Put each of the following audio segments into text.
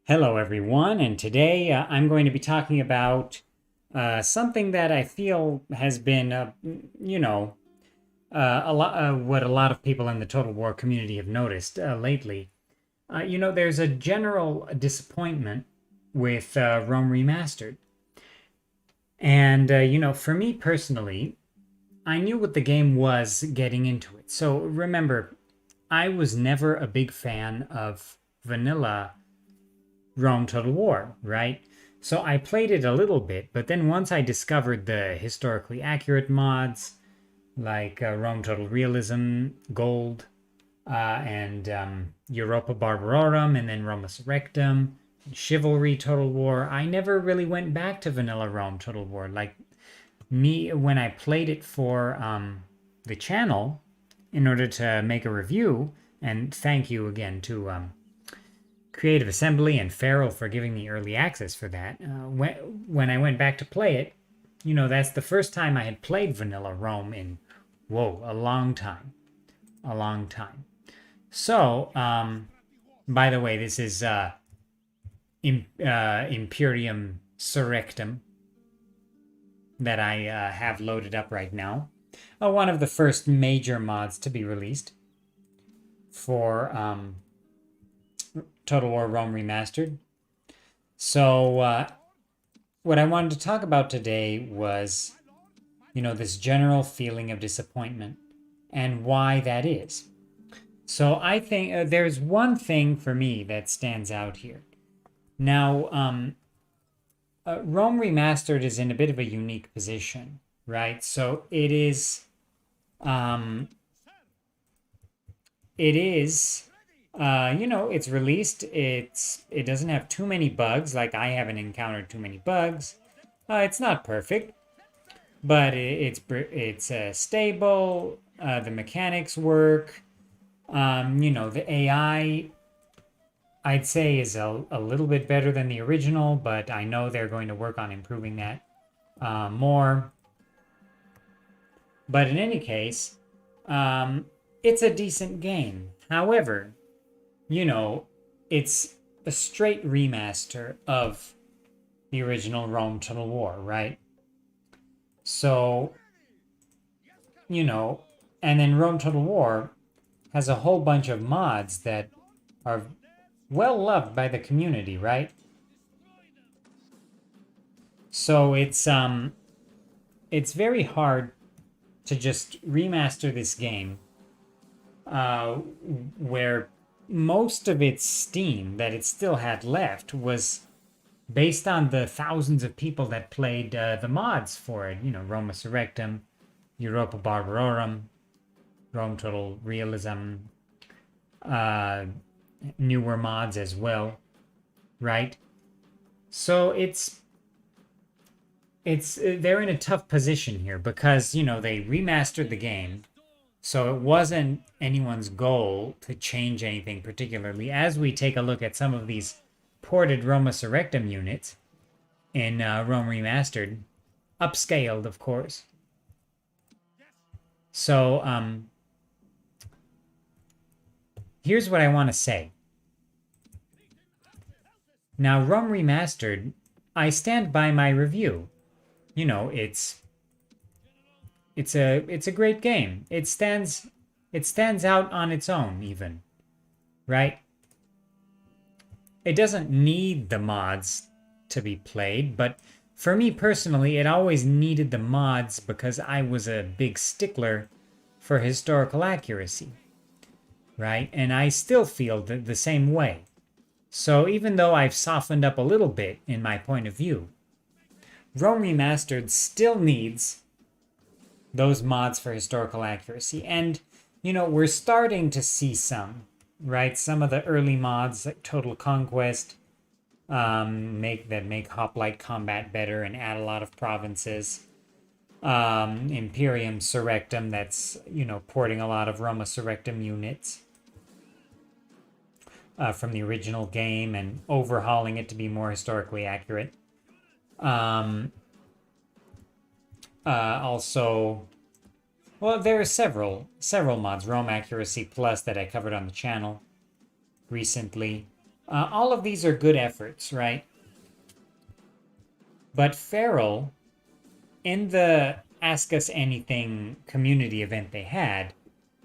Hello, everyone, and today I'm going to be talking about something that I feel has been, a lot what a lot of people in the Total War community have noticed lately. There's a general disappointment with Rome Remastered, and for me personally, I knew what the game was getting into it. So remember, I was never a big fan of vanilla Rome Total War, right? So I played it a little bit, but then once I discovered the historically accurate mods like Rome Total Realism, Gold, and Europa Barbarorum, and then Roma Surrectum, Chivalry Total War, I never really went back to Vanilla Rome Total War. Like me, when I played it for the channel in order to make a review, and thank you again to Creative Assembly and Feral for giving me early access for that. When I went back to play it, that's the first time I had played Vanilla Rome in, whoa, a long time. A long time. So, by the way, this is Imperium Surrectum that I have loaded up right now. One of the first major mods to be released for Total War Rome Remastered. So, what I wanted to talk about today was, this general feeling of disappointment and why that is. So, I think there's one thing for me that stands out here. Now, Rome Remastered is in a bit of a unique position, right? So, it's released. It doesn't have too many bugs. Like I haven't encountered too many bugs. It's not perfect, but it's stable. The mechanics work. The AI, I'd say, is a little bit better than the original, but I know they're going to work on improving that more. But in any case, it's a decent game. However, it's a straight remaster of the original Rome Total War, right? So, and then Rome Total War has a whole bunch of mods that are well loved by the community, right? So it's very hard to just remaster this game where most of its steam that it still had left was based on the thousands of people that played the mods for it. Roma Surrectum, Europa Barbarorum, Rome Total Realism, newer mods as well, right? So they're in a tough position here because they remastered the game, so it wasn't anyone's goal to change anything particularly. As we take a look at some of these ported Roma Surrectum units in Rome Remastered, upscaled, of course. So here's what I want to say. Now, Rome Remastered, I stand by my review. It's a great game. It stands out on its own, even, right? It doesn't need the mods to be played, but for me personally, it always needed the mods because I was a big stickler for historical accuracy, right? And I still feel the same way. So even though I've softened up a little bit in my point of view, Rome Remastered still needs those mods for historical accuracy. And, we're starting to see some, right? Some of the early mods like Total Conquest make hoplite combat better and add a lot of provinces. Imperium Surrectum, that's, porting a lot of Roma Surrectum units from the original game and overhauling it to be more historically accurate. Also, well, there are several mods. Rome Accuracy Plus that I covered on the channel recently. All of these are good efforts, right? But Feral, in the Ask Us Anything community event they had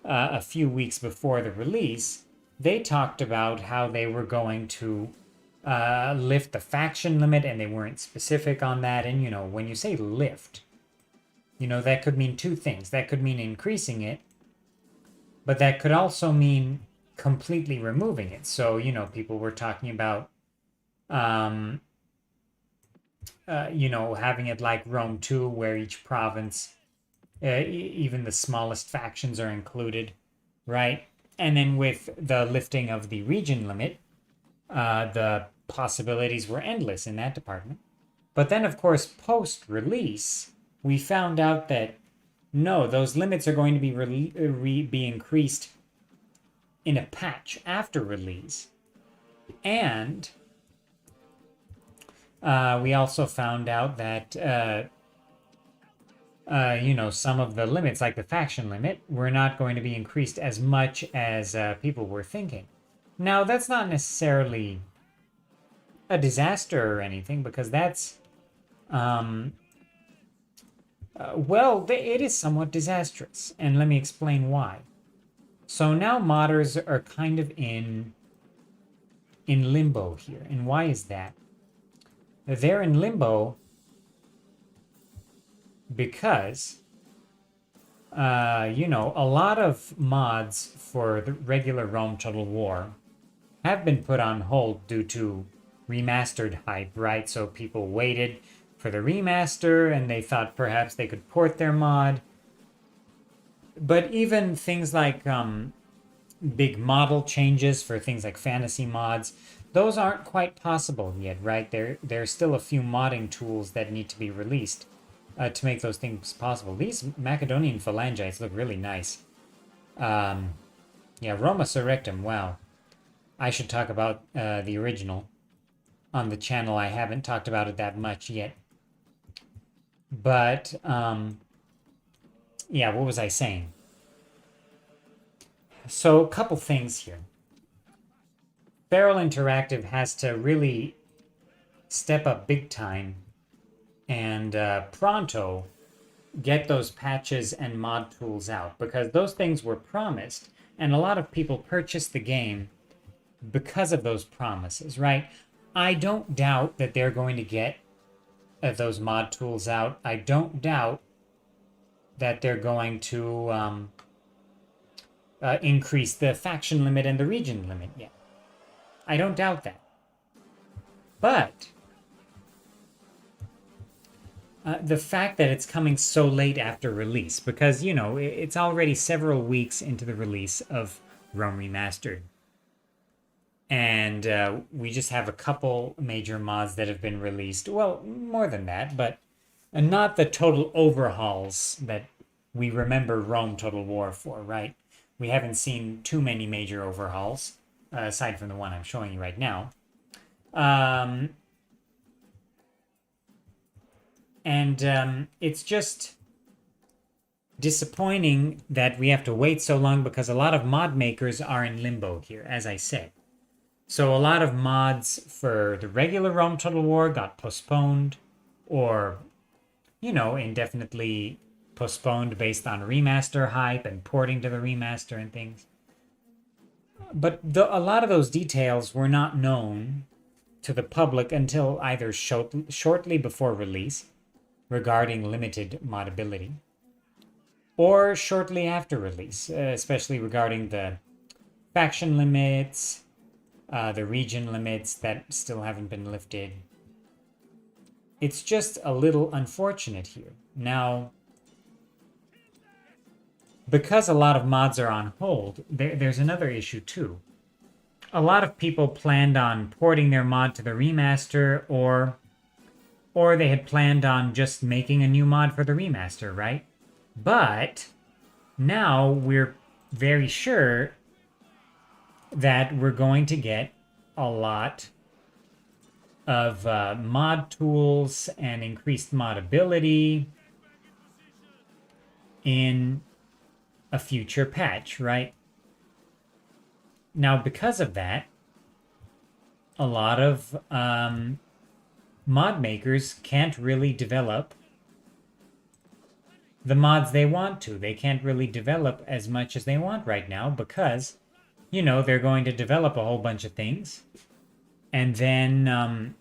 a few weeks before the release, they talked about how they were going to lift the faction limit, and they weren't specific on that. And, you know, when you say lift, you know, that could mean two things. That could mean increasing it, but that could also mean completely removing it. So, you know, people were talking about, um, you know, having it like Rome 2, where each province, even the smallest factions are included, right? And then with the lifting of the region limit, the possibilities were endless in that department. But then, of course, post release, we found out that no, those limits are going to be increased in a patch after release. And we also found out that, you know, some of the limits, like the faction limit, were not going to be increased as much as people were thinking. Now, that's not necessarily a disaster or anything, because that's, well, it is somewhat disastrous. And let me explain why. So now modders are kind of in limbo here. And why is that? They're in limbo because, you know, a lot of mods for the regular Rome Total War have been put on hold due to remastered hype, right? So people waited for the remaster and they thought perhaps they could port their mod. But even things like big model changes for things like fantasy mods, those aren't quite possible yet, right? There's still a few modding tools that need to be released to make those things possible. These Macedonian phalangites look really nice. Yeah, Roma Surrectum, wow. I should talk about the original on the channel. I haven't talked about it that much yet. But, yeah, what was I saying? So, a couple things here. Feral Interactive has to really step up big time and pronto get those patches and mod tools out, because those things were promised and a lot of people purchased the game because of those promises, right? I don't doubt that they're going to get those mod tools out. I don't doubt that they're going to increase the faction limit and the region limit yet. I don't doubt that. But the fact that it's coming so late after release, because, you know, it's already several weeks into the release of Rome Remastered. And we just have a couple major mods that have been released. Well, more than that, but not the total overhauls that we remember Rome Total War for, right? We haven't seen too many major overhauls, aside from the one I'm showing you right now. And it's just disappointing that we have to wait so long, because a lot of mod makers are in limbo here, as I said. So a lot of mods for the regular Rome Total War got postponed, or, you know, indefinitely postponed based on remaster hype and porting to the remaster and things. But a lot of those details were not known to the public until either shortly before release, regarding limited modability, or shortly after release, especially regarding the faction limits, the region limits that still haven't been lifted. It's just a little unfortunate here. Now, because a lot of mods are on hold, there's another issue too. A lot of people planned on porting their mod to the remaster, or they had planned on just making a new mod for the remaster, right? But now we're very sure that we're going to get a lot of mod tools and increased modability in a future patch, right? Now, because of that, a lot of mod makers can't really develop the mods they want to. They can't really develop as much as they want right now because, you know, they're going to develop a whole bunch of things. And then,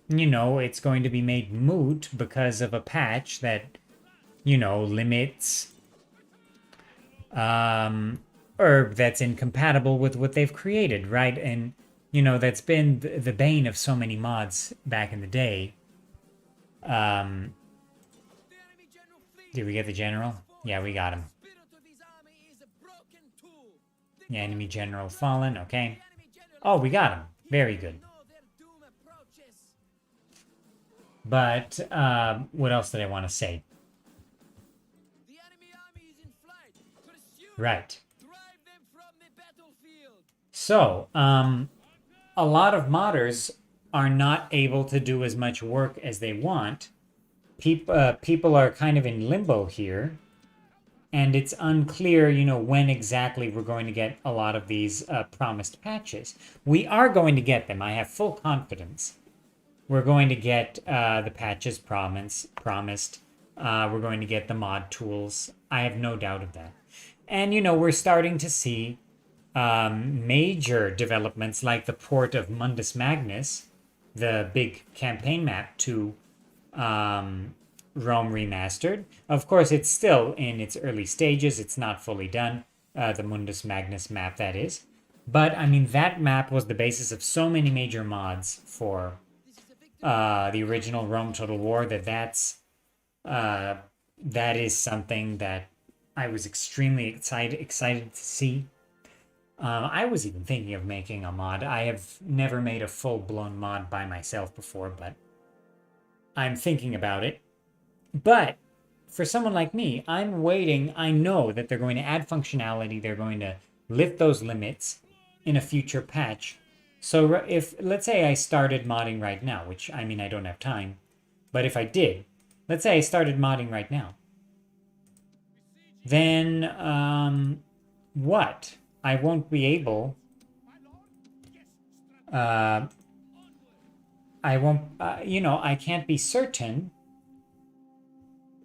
you know, it's going to be made moot because of a patch that, you know, limits or that's incompatible with what they've created, right? And, you know, that's been the bane of so many mods back in the day. Did we get the general? Yeah, we got him. Yeah, enemy general fallen. Okay. Oh, we got him. Very good. But what else did I want to say? Right. So, a lot of modders are not able to do as much work as they want. People are kind of in limbo here. And it's unclear, you know, when exactly we're going to get a lot of these promised patches. We are going to get them. I have full confidence. We're going to get the patches promised. We're going to get the mod tools. I have no doubt of that. And, you know, we're starting to see major developments like the port of Mundus Magnus, the big campaign map, to Rome Remastered. Of course, it's still in its early stages. It's not fully done. The Mundus Magnus map, that is. But, I mean, that map was the basis of so many major mods for the original Rome Total War that is something that I was extremely excited to see. I was even thinking of making a mod. I have never made a full-blown mod by myself before, but I'm thinking about it. But for someone like me, I'm waiting. I know that they're going to add functionality. They're going to lift those limits in a future patch. So if, let's say I started modding right now, which, I mean, I don't have time, but if I did, let's say I started modding right now, then what? I won't be able, I won't, you know, I can't be certain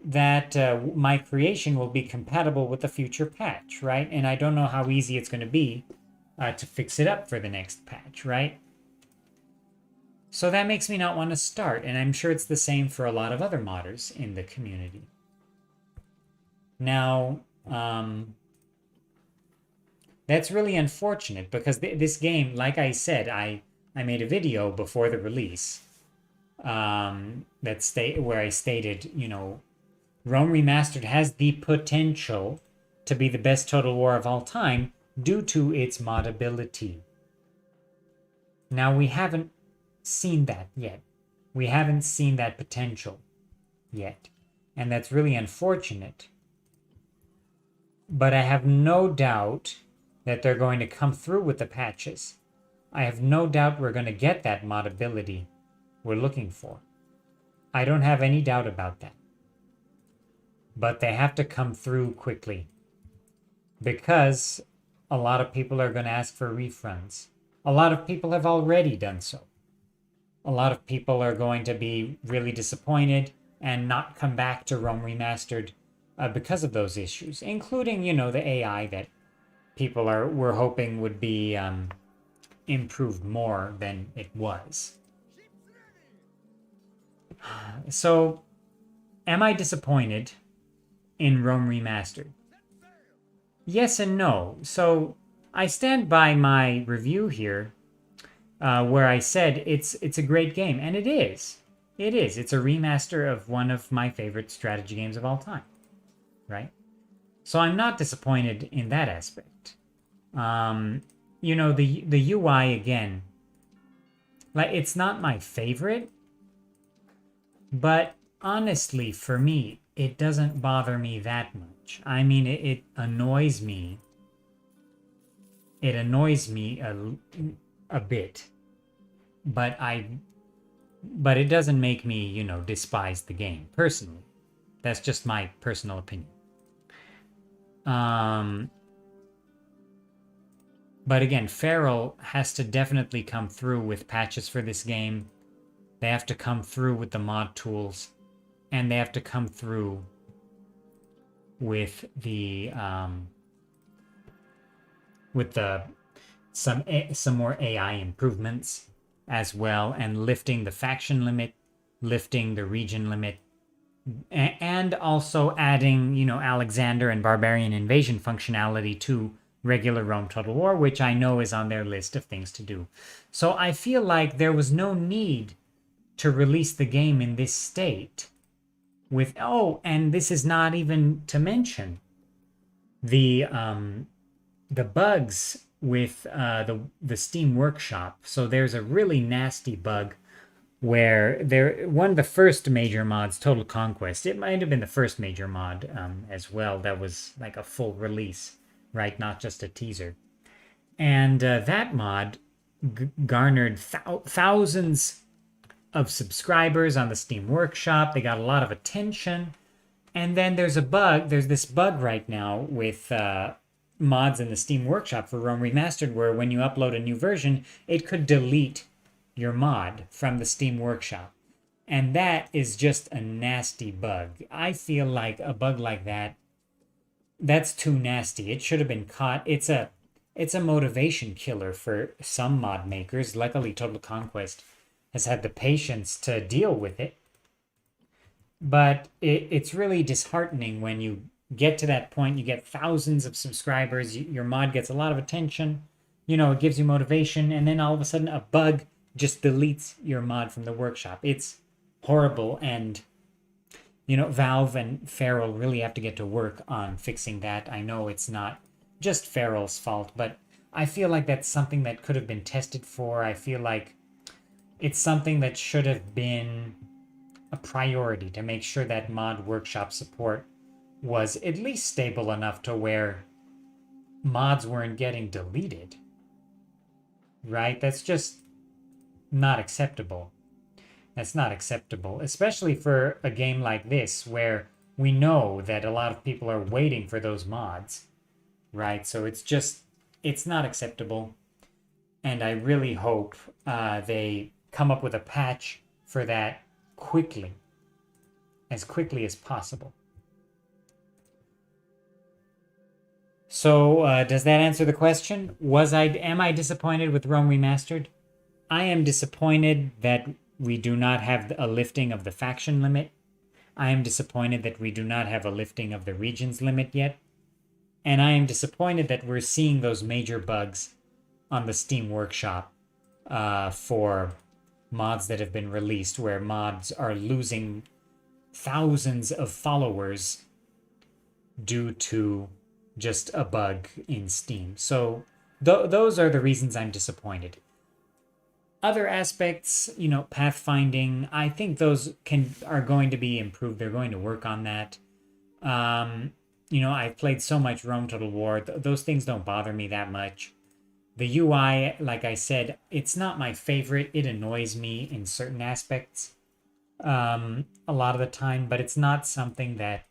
that my creation will be compatible with the future patch, right? And I don't know how easy it's going to be to fix it up for the next patch, right? So that makes me not want to start, and I'm sure it's the same for a lot of other modders in the community. Now, that's really unfortunate because this game, like I said, I made a video before the release where I stated, you know, Rome Remastered has the potential to be the best Total War of all time due to its modability. Now, we haven't seen that yet. We haven't seen that potential yet. And that's really unfortunate. But I have no doubt that they're going to come through with the patches. I have no doubt we're going to get that modability we're looking for. I don't have any doubt about that. But they have to come through quickly because a lot of people are going to ask for refunds. A lot of people have already done so. A lot of people are going to be really disappointed and not come back to Rome Remastered because of those issues, including, you know, the AI that people were hoping would be improved more than it was. So, am I disappointed in Rome Remastered? Yes and no. So, I stand by my review here where I said it's a great game, and it is. It is. It's a remaster of one of my favorite strategy games of all time, right? So I'm not disappointed in that aspect. You know, the UI again, like it's not my favorite, but honestly, for me, it doesn't bother me that much. I mean, it annoys me. It annoys me a bit, but it doesn't make me, you know, despise the game personally. That's just my personal opinion. But again, Feral has to definitely come through with patches for this game. They have to come through with the mod tools, and they have to come through with the some more AI improvements as well, and lifting the faction limit, lifting the region limit, and also adding, Alexander and Barbarian Invasion functionality to regular Rome Total War, which I know is on their list of things to do. So I feel like there was no need to release the game in this state with, and this is not even to mention the bugs with the Steam Workshop. So there's a really nasty bug where one of the first major mods, Total Conquest, it might have been the first major mod as well, that was like a full release, right? Not just a teaser. And that mod garnered thousands of subscribers on the Steam Workshop. They got a lot of attention. And then there's this bug right now with mods in the Steam Workshop for Rome Remastered, where when you upload a new version, it could delete your mod from the Steam Workshop. And that is just a nasty bug. I feel like a bug like that's too nasty. It should have been caught. It's a motivation killer for some mod makers. Luckily, Total Conquest has had the patience to deal with it. But it's really disheartening when you get to that point. You get thousands of subscribers, your mod gets a lot of attention, it gives you motivation, and then all of a sudden a bug just deletes your mod from the workshop. It's horrible, and Valve and Feral really have to get to work on fixing that. I know it's not just Feral's fault, but I feel like that's something that could have been tested for. I feel like it's something that should have been a priority, to make sure that mod workshop support was at least stable enough to where mods weren't getting deleted. Right? That's just not acceptable. That's not acceptable, especially for a game like this where we know that a lot of people are waiting for those mods. Right? So it's not acceptable. And I really hope they come up with a patch for that quickly, as quickly as possible. So does that answer the question? Am I disappointed with Rome Remastered? I am disappointed that we do not have a lifting of the faction limit. I am disappointed that we do not have a lifting of the regions limit yet. And I am disappointed that we're seeing those major bugs on the Steam Workshop for mods that have been released, where mods are losing thousands of followers due to just a bug in Steam. So those are the reasons I'm disappointed. Other aspects, pathfinding, I think those are going to be improved. They're going to work on that. I've played so much Rome Total War. Those things don't bother me that much. The UI, like I said, it's not my favorite. It annoys me in certain aspects a lot of the time, but it's not something that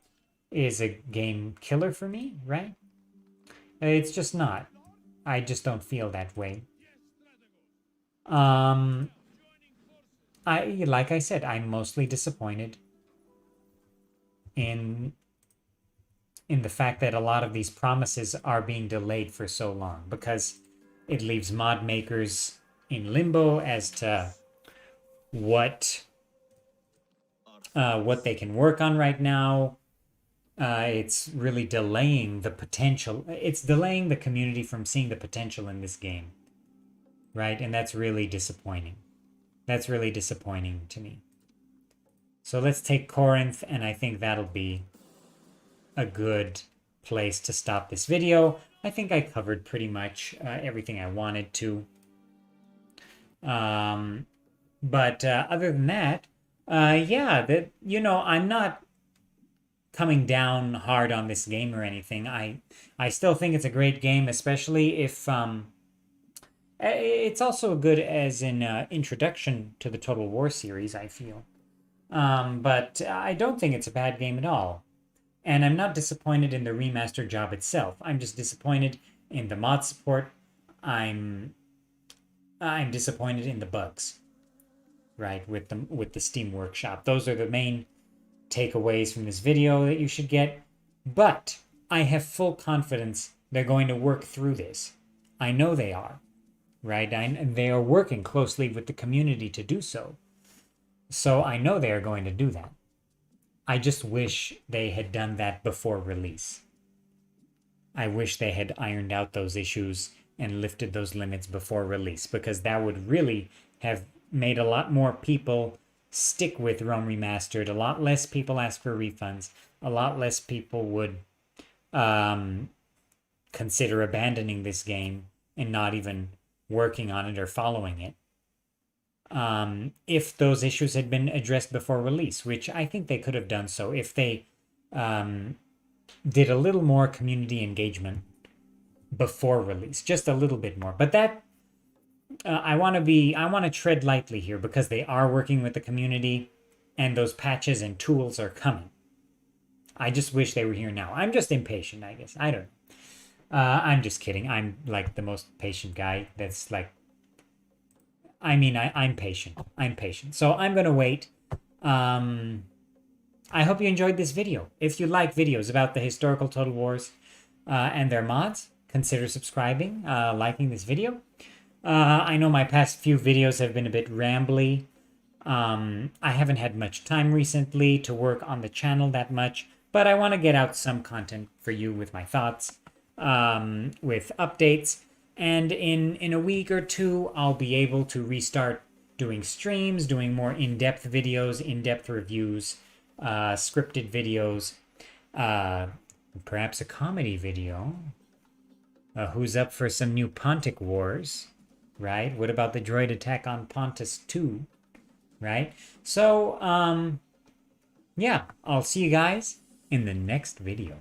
is a game killer for me, right? It's just not. I just don't feel that way. Like I said, I'm mostly disappointed in the fact that a lot of these promises are being delayed for so long, because it leaves mod makers in limbo as to what they can work on right now. It's really delaying the potential. It's delaying the community from seeing the potential in this game, right? And that's really disappointing. That's really disappointing to me. So let's take Corinth, and I think that'll be a good place to stop this video. I think I covered pretty much everything I wanted to. But other than that, I'm not coming down hard on this game or anything. I still think it's a great game, especially if it's also good as an introduction to the Total War series, I feel. But I don't think it's a bad game at all. And I'm not disappointed in the remaster job itself. I'm just disappointed in the mod support. I'm disappointed in the bugs, right? With the Steam Workshop. Those are the main takeaways from this video that you should get. But I have full confidence they're going to work through this. I know they are, right? And they are working closely with the community to do so. So I know they are going to do that. I just wish they had done that before release. I wish they had ironed out those issues and lifted those limits before release, because that would really have made a lot more people stick with Rome Remastered. A lot less people ask for refunds. A lot less people would consider abandoning this game and not even working on it or following it. If those issues had been addressed before release, which I think they could have done so if they did a little more community engagement before release, just a little bit more. But that I want to tread lightly here, because they are working with the community and those patches and tools are coming. I just wish they were here now. I'm just impatient, I guess. I don't know. I'm just kidding. I'm like the most patient guy. That's like, I mean, I'm patient. I'm patient. So I'm going to wait. I hope you enjoyed this video. If you like videos about the historical Total Wars and their mods, consider subscribing, liking this video. I know my past few videos have been a bit rambly. I haven't had much time recently to work on the channel that much, but I want to get out some content for you with my thoughts, with updates. And in a week or two, I'll be able to restart doing streams, doing more in-depth videos, in-depth reviews, scripted videos, perhaps a comedy video. Who's up for some new Pontic Wars, right? What about the droid attack on Pontus 2, right? So, yeah, I'll see you guys in the next video.